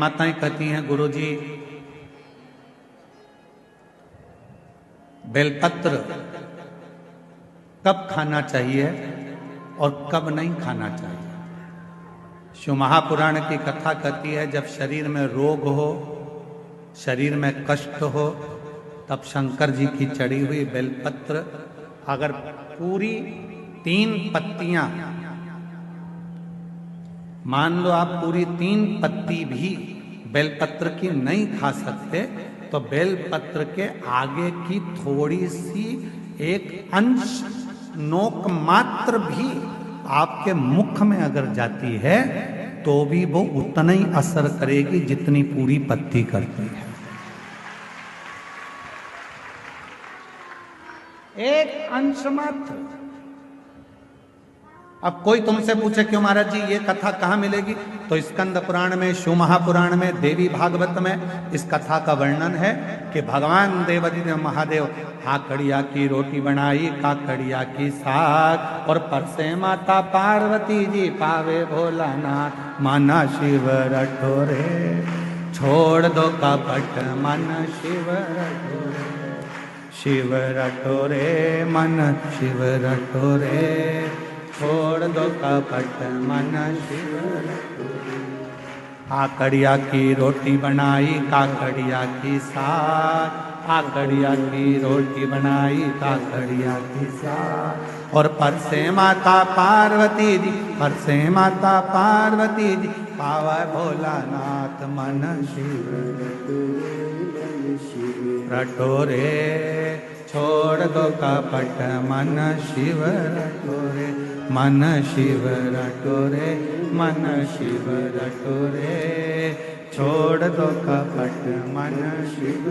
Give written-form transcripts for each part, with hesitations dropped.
माताएं कहती हैं, गुरुजी बेलपत्र कब खाना चाहिए और कब नहीं खाना चाहिए। शिव महापुराण की कथा कहती है, जब शरीर में रोग हो, शरीर में कष्ट हो, तब शंकर जी की चढ़ी हुई बेलपत्र अगर पूरी 3 पत्तियां, मान लो आप पूरी 3 पत्ती भी बेलपत्र की नहीं खा सकते, तो बेलपत्र के आगे की थोड़ी सी एक अंश नोक मात्र भी आपके मुख में अगर जाती है तो भी वो उतना ही असर करेगी जितनी पूरी पत्ती करती है। एक अंश मात्र। अब कोई तुमसे पूछे क्यों महाराज जी ये कथा कहाँ मिलेगी, तो स्कंद पुराण में, शिव महापुराण में, देवी भागवत में इस कथा का वर्णन है कि भगवान देवादिदेव महादेव हाकड़िया की रोटी बनाई, काकड़िया की साग, और परसे माता पार्वती जी पावे भोलानाथ, माना शिव रटोरे, छोड़ दो कपट मन शिव रटोरे, शिव रटोरे मन शिव रटोरे, छोड़ दो कपट मन शिव रटोरे। आकड़िया की रोटी बनाई, काकड़िया की साग, आकड़िया की रोटी बनाई, काकड़िया की साग, और परसे माता पार्वती जी, परसे माता पार्वती जी पावा भोलानाथ, मन शिव रटोरे, छोड़ दो कपट मन शिव रटोरे, मन शिव रटोरे, मन शिव रटोरे, छोड़ दो कपट मन शिव।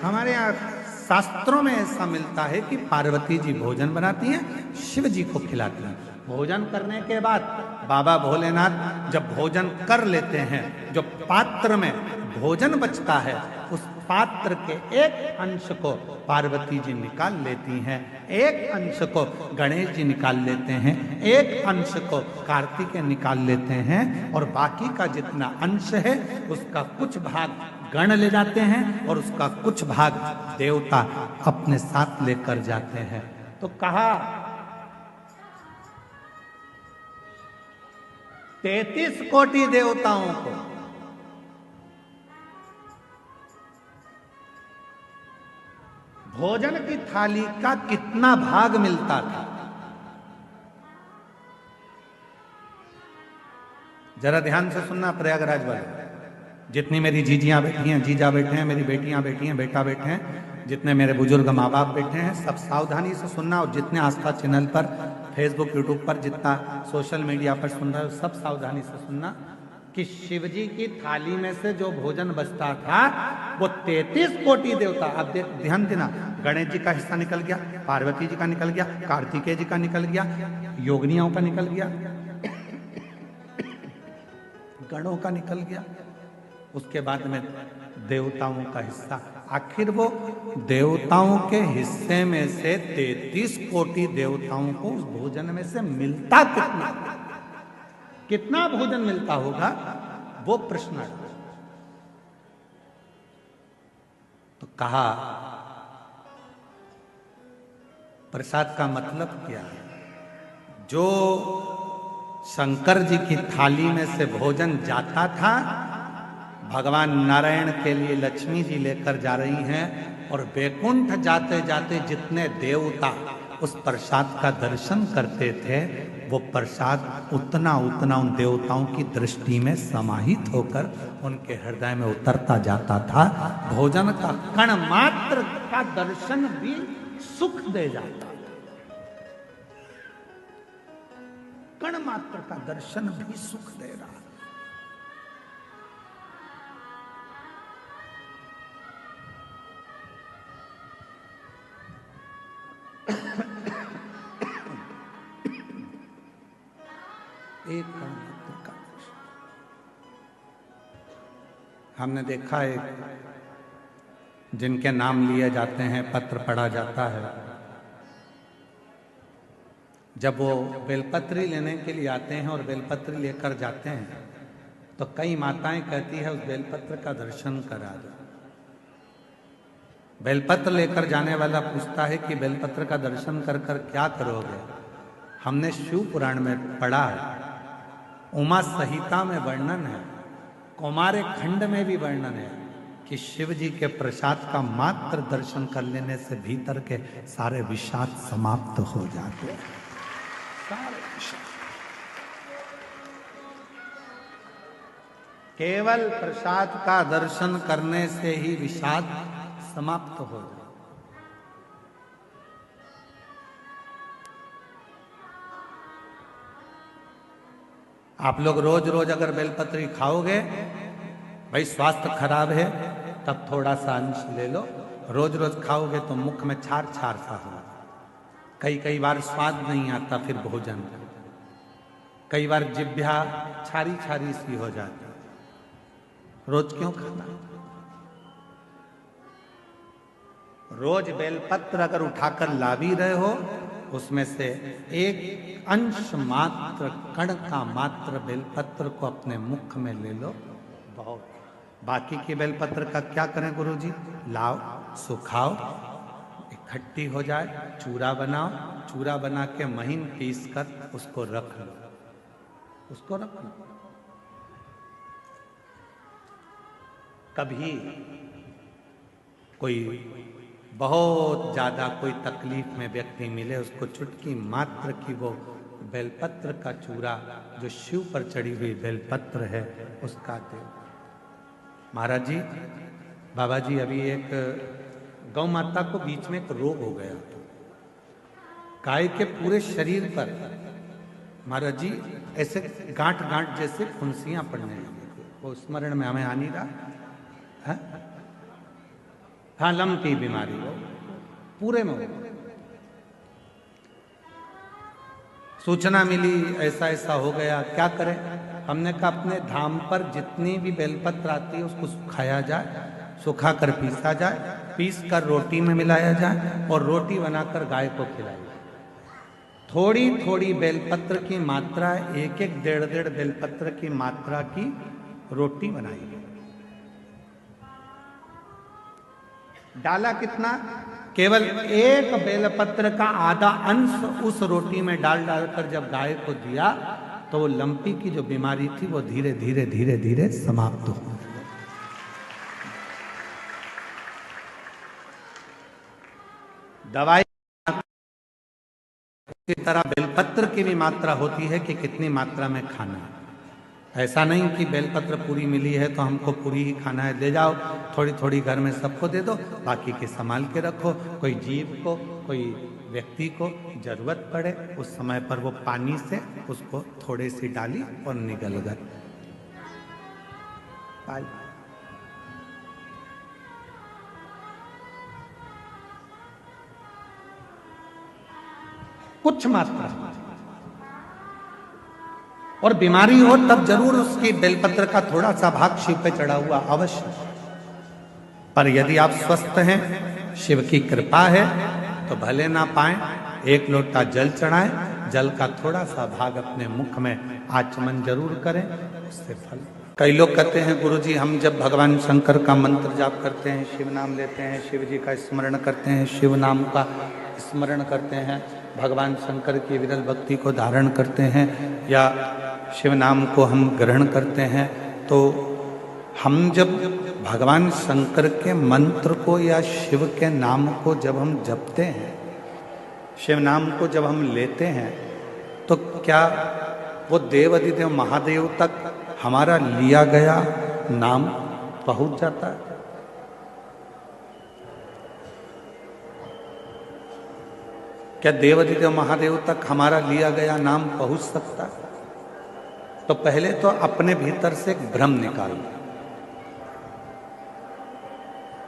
हमारे यहाँ शास्त्रों में ऐसा मिलता है कि पार्वती जी भोजन बनाती हैं, शिव जी को खिलाती हैं। भोजन करने के बाद बाबा भोलेनाथ जब भोजन कर लेते हैं, जो पात्र में भोजन बचता है उस पात्र के एक अंश को पार्वती जी निकाल लेती हैं, एक अंश को गणेश जी निकाल लेते हैं, एक अंश को कार्तिकेय निकाल लेते हैं, और बाकी का जितना अंश है उसका कुछ भाग गण ले जाते हैं और उसका कुछ भाग देवता अपने साथ लेकर जाते हैं। तो कहा 33 कोटि देवताओं को भोजन की थाली का कितना भाग मिलता था, जरा ध्यान से सुनना प्रयागराज वाले। जितनी मेरी जीजियां बैठी हैं, जीजा बैठे हैं, मेरी बेटियां बैठी हैं, बेटा बैठे हैं, जितने मेरे बुजुर्ग माँ बाप बैठे हैं, सब सावधानी से सुनना। और जितने आस्था चैनल पर, फेसबुक, यूट्यूब पर, जितना सोशल मीडिया पर सुन रहे हो, सब सावधानी से सुनना कि शिवजी की थाली में से जो भोजन बचता था वो 33 कोटि देवता, अब ध्यान देना, गणेश जी का हिस्सा निकल गया, पार्वती जी का निकल गया, कार्तिकेय जी का निकल गया, योगिनियों का निकल गया, गणों का निकल गया, उसके बाद में देवताओं का हिस्सा। आखिर वो देवताओं के हिस्से में से 33 कोटि देवताओं को उस भोजन में से मिलता कितना भोजन मिलता होगा, वो प्रश्न है। तो कहा प्रसाद का मतलब क्या है। जो शंकर जी की थाली में से भोजन जाता था, भगवान नारायण के लिए लक्ष्मी जी लेकर जा रही हैं, और वैकुंठ जाते जाते जितने देवता उस प्रसाद का दर्शन करते थे, वो प्रसाद उतना उतना उन देवताओं की दृष्टि में समाहित होकर उनके हृदय में उतरता जाता था। भोजन का कण मात्र का दर्शन भी सुख दे जाता, कण मात्र का दर्शन भी सुख दे रहा। एक कण मात्र का दर्शन। हमने देखा है जिनके नाम लिए जाते हैं, पत्र पढ़ा जाता है, जब वो बेलपत्री लेने के लिए आते हैं और बेलपत्री लेकर जाते हैं तो कई माताएं कहती है उस बेलपत्र का दर्शन करा दो। बेलपत्र लेकर जाने वाला पूछता है कि बेलपत्र का दर्शन कर कर क्या करोगे? हमने शिव पुराण में पढ़ा है, उमा संहिता में वर्णन है, कौमारे खंड में भी वर्णन है कि शिव जी के प्रसाद का मात्र दर्शन कर लेने से भीतर के सारे विषाद समाप्त हो जाते हैं। केवल प्रसाद का दर्शन करने से ही विषाद समाप्त हो जाए। आप लोग रोज रोज अगर बेलपत्री खाओगे, भाई स्वास्थ्य खराब है तब थोड़ा सा अंश ले लो, रोज रोज खाओगे तो मुख में छार छार सा हो, कई बार स्वाद नहीं आता फिर भोजन, कई बार जिह्वा छारी छारी सी हो जाती। रोज क्यों खाना? रोज बेलपत्र अगर उठाकर ला भी रहे हो, उसमें से एक अंश मात्र, कण का मात्र बेलपत्र को अपने मुख में ले लो, बहुत। बाकी की बेलपत्र का क्या करें गुरुजी? लाओ, सुखाओ, इकट्ठी हो जाए, चूरा बनाओ, चूरा बना के महीन पीस कर उसको रख लो, उसको रख लो। कभी कोई बहुत ज्यादा कोई तकलीफ में व्यक्ति मिले, उसको चुटकी मात्र की वो बेलपत्र का चूरा जो शिव पर चढ़ी हुई बेलपत्र है उसका दे। महाराज जी, बाबा जी, अभी एक गौ माता को बीच में एक रोग हो गया, गाय के पूरे शरीर पर महाराज जी ऐसे गांठ गांठ जैसे फुंसियां पड़ने लगी। वो स्मरण में हमें आ नहीं रहा है? हाँ, लंपी बीमारी हो पूरे में। सूचना मिली ऐसा ऐसा हो गया, क्या करें? हमने कहा अपने धाम पर जितनी भी बेलपत्र आती है उसको सुखाया जाए, सुखा कर पीसा जाए, पीस कर रोटी में मिलाया जाए और रोटी बनाकर गाय को खिलाई जाए। थोड़ी थोड़ी बेलपत्र की मात्रा, एक एक डेढ़ डेढ़ बेलपत्र की मात्रा की रोटी बनाई। डाला कितना? केवल एक बेलपत्र का आधा अंश उस रोटी में डाल डालकर जब गाय को दिया तो वो लंपी की जो बीमारी थी वो धीरे धीरे धीरे धीरे समाप्त हो गई। दवाई की तरह बेलपत्र की भी मात्रा होती है कि कितनी मात्रा में खाना है। ऐसा नहीं कि बेलपत्र पूरी मिली है तो हमको पूरी ही खाना है, ले जाओ थोड़ी थोड़ी घर में सबको दे दो, बाकी के संभाल के रखो। कोई जीव को, कोई व्यक्ति को जरूरत पड़े उस समय पर वो पानी से उसको थोड़ी सी डाली और निगल गए। कुछ मात्रा, और बीमारी हो तब जरूर उसकी बेलपत्र का थोड़ा सा भाग शिव पे चढ़ा हुआ अवश्य। पर यदि आप स्वस्थ हैं, शिव की कृपा है, तो भले ना पाए, एक लोटा जल चढ़ाएं, जल का थोड़ा सा भाग अपने मुख में आचमन जरूर करें, उससे फल। कई लोग कहते हैं गुरुजी हम जब भगवान शंकर का मंत्र जाप करते हैं, शिव नाम लेते हैं, शिव जी का स्मरण करते हैं, शिव नाम का स्मरण करते हैं, भगवान शंकर की विरल भक्ति को धारण करते हैं या शिव नाम को हम ग्रहण करते हैं, तो हम जब भगवान शंकर के मंत्र को या शिव के नाम को जब हम जपते हैं, शिव नाम को जब हम लेते हैं, तो क्या वो देवाधिदेव महादेव तक हमारा लिया गया नाम पहुंच जाता है? क्या देवाधिदेव महादेव तक हमारा लिया गया नाम पहुंच सकता है? तो पहले तो अपने भीतर से एक भ्रम निकालो,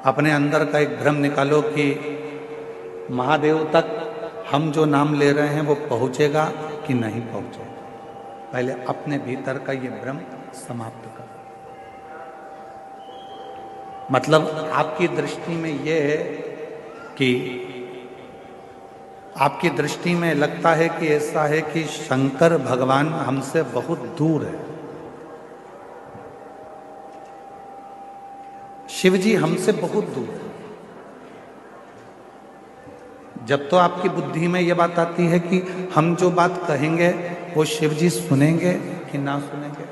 अपने अंदर का एक भ्रम निकालो कि महादेव तक हम जो नाम ले रहे हैं वो पहुंचेगा कि नहीं पहुंचेगा। पहले अपने भीतर का ये भ्रम समाप्त करो। मतलब आपकी दृष्टि में ये है कि आपकी दृष्टि में लगता है कि ऐसा है कि शंकर भगवान हमसे बहुत दूर है, शिव जी हमसे बहुत दूर है। जब तो आपकी बुद्धि में यह बात आती है कि हम जो बात कहेंगे वो शिव जी सुनेंगे कि ना सुनेंगे,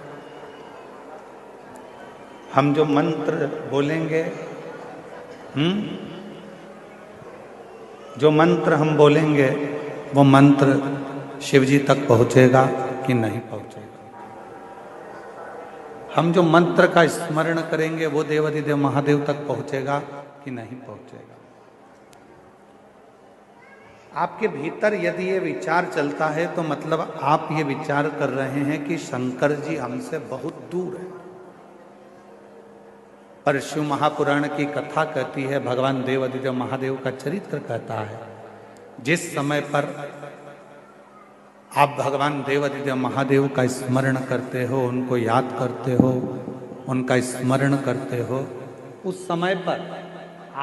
हम जो मंत्र बोलेंगे, जो मंत्र हम बोलेंगे वो मंत्र शिव जी तक पहुंचेगा कि नहीं पहुंचेगा, हम जो मंत्र का स्मरण करेंगे वो देवाधिदेव महादेव तक पहुंचेगा कि नहीं पहुंचेगा। आपके भीतर यदि ये विचार चलता है तो मतलब आप ये विचार कर रहे हैं कि शंकर जी हमसे बहुत दूर है। पर शिव महापुराण की कथा कहती है, भगवान देवाधिदेव महादेव का चरित्र कहता है, जिस समय पर आप भगवान देवाधिदेव महादेव का स्मरण करते हो, उनको याद करते हो, उनका स्मरण करते हो, उस समय पर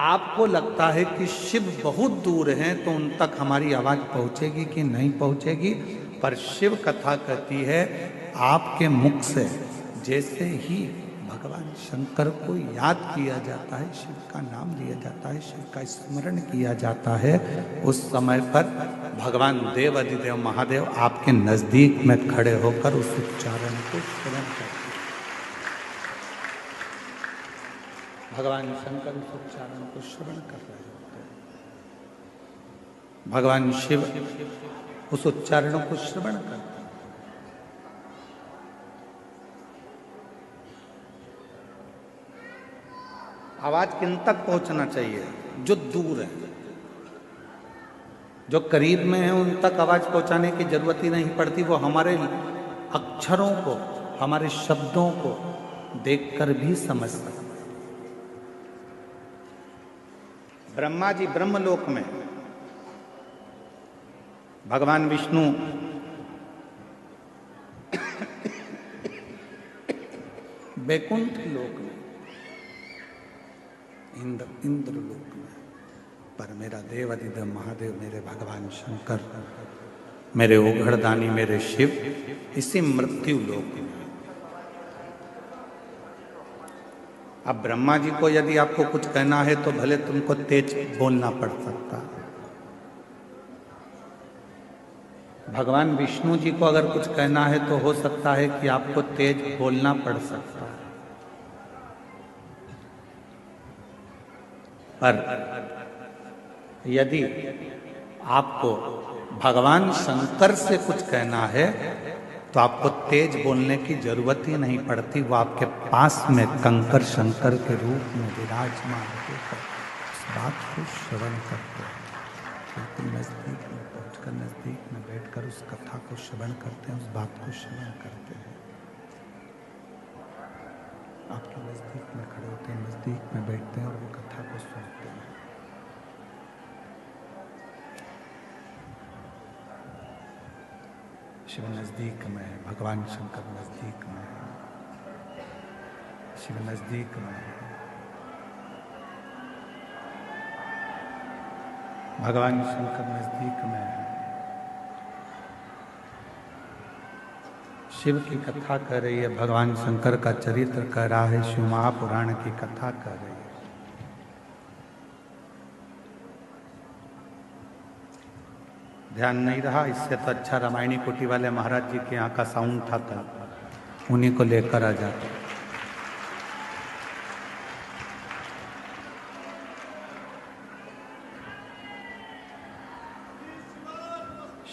आपको लगता है कि शिव बहुत दूर हैं, तो उन तक हमारी आवाज पहुंचेगी कि नहीं पहुंचेगी। पर शिव कथा कहती है आपके मुख से जैसे ही भगवान शंकर को याद किया जाता है, शिव का नाम लिया जाता है, शिव का स्मरण किया जाता है, उस समय पर भगवान देवाधिदेव महादेव आपके नजदीक में खड़े होकर उस उच्चारण को श्रवण करते हैं। भगवान शंकर उस उच्चारण को श्रवण कर रहे होते हैं, भगवान शिव उस उच्चारणों को श्रवण करते हैं। आवाज किन तक पहुंचना चाहिए? जो दूर है। जो करीब में है उन तक आवाज पहुंचाने की जरूरत ही नहीं पड़ती, वो हमारे अक्षरों को, हमारे शब्दों को देखकर भी समझ सकते। ब्रह्मा जी ब्रह्मलोक में, भगवान विष्णु बैकुंठ लोक में, इंद्र लोक में, पर मेरा देवाधिदेव महादेव, मेरे भगवान शंकर, मेरे ओघड़दानी, मेरे शिव इसी मृत्यु लोक में। अब ब्रह्मा जी को यदि आपको कुछ कहना है तो भले तुमको तेज बोलना पड़ सकता, भगवान विष्णु जी को अगर कुछ कहना है तो हो सकता है कि आपको तेज बोलना पड़ सकता है। पर यदि आपको भगवान शंकर से कुछ कहना है तो आपको तेज बोलने की जरूरत ही नहीं पड़ती, वो आपके पास में कंकर शंकर के रूप में विराजमान होकर उस बात को श्रवण करते हैं। बिल्कुल नजदीक में पहुंचकर, नजदीक में बैठकर उस कथा को श्रवण करते हैं, उस बात को श्रवण करते हैं। आपके नजदीक में खड़े होते हैं, नजदीक में बैठते हैं और वो कथा को सुनते हैं। शिव नजदीक में है, भगवान शंकर नजदीक में है, शिव नजदीक में है, भगवान शंकर नजदीक में है। शिव की कथा कर रही है, भगवान शंकर का चरित्र कह रहा है, शिव महापुराण की कथा कर रही है। ध्यान नहीं रहा, इससे तो अच्छा रामायणी कुटी वाले महाराज जी के यहाँ का साउंड था, उन्हीं को लेकर आ जाते।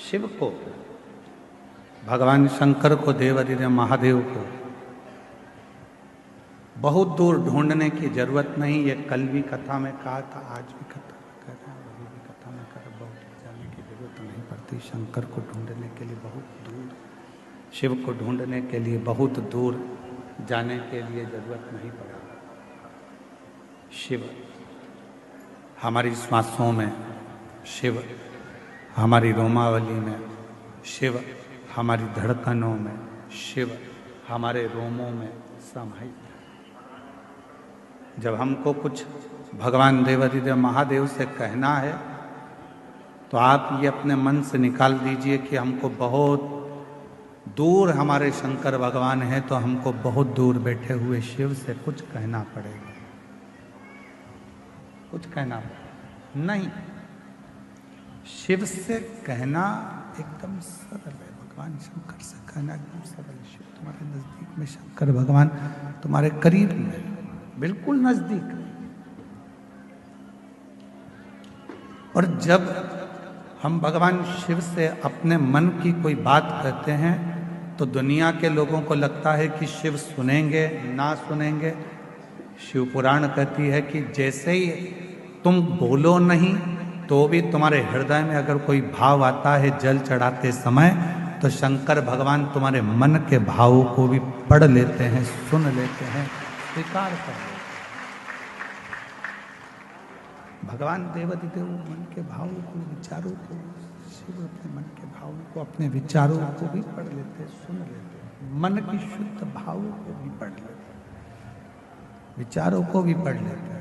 शिव को, भगवान शंकर को, देवाधिदेव महादेव को बहुत दूर ढूंढने की जरूरत नहीं। ये कल भी कथा में कहा था, आज भी कथा में कह रहा हूँ, अभी भी कथा में कर, बहुत जाने की जरूरत नहीं पड़ती। शंकर को ढूंढने के लिए बहुत दूर, शिव को ढूंढने के लिए बहुत दूर जाने के लिए जरूरत नहीं पड़ा। शिव हमारी श्वासों में, शिव हमारी रोमावली में, शिव हमारी धड़कनों में, शिव हमारे रोमों में समाहित है। जब हमको कुछ भगवान देवाधिदेव महादेव से कहना है तो आप ये अपने मन से निकाल दीजिए कि हमको बहुत दूर हमारे शंकर भगवान हैं, तो हमको बहुत दूर बैठे हुए शिव से कुछ कहना पड़ेगा। कुछ कहना नहीं। शिव से कहना एकदम सरल है, भगवान शंकर से कहना एकदम सरल है। शिव तुम्हारे नजदीक में, शंकर भगवान तुम्हारे करीब में, बिल्कुल नजदीक। और जब हम भगवान शिव से अपने मन की कोई बात कहते हैं तो दुनिया के लोगों को लगता है कि शिव सुनेंगे ना सुनेंगे। शिव पुराण कहती है कि जैसे ही तुम बोलो नहीं तो भी तुम्हारे हृदय में अगर कोई भाव आता है जल चढ़ाते समय, तो शंकर भगवान तुम्हारे मन के भावों को भी पढ़ लेते हैं, सुन लेते हैं, स्वीकार कर लेते हैं। भगवान देवाधिदेव मन के भावों को, विचारों को, शिव अपने मन के भावों को, अपने विचारों को भी पढ़ लेते हैं, सुन लेते हैं। मन की शुद्ध भावों को भी पढ़ लेते हैं, विचारों को भी पढ़ लेते हैं।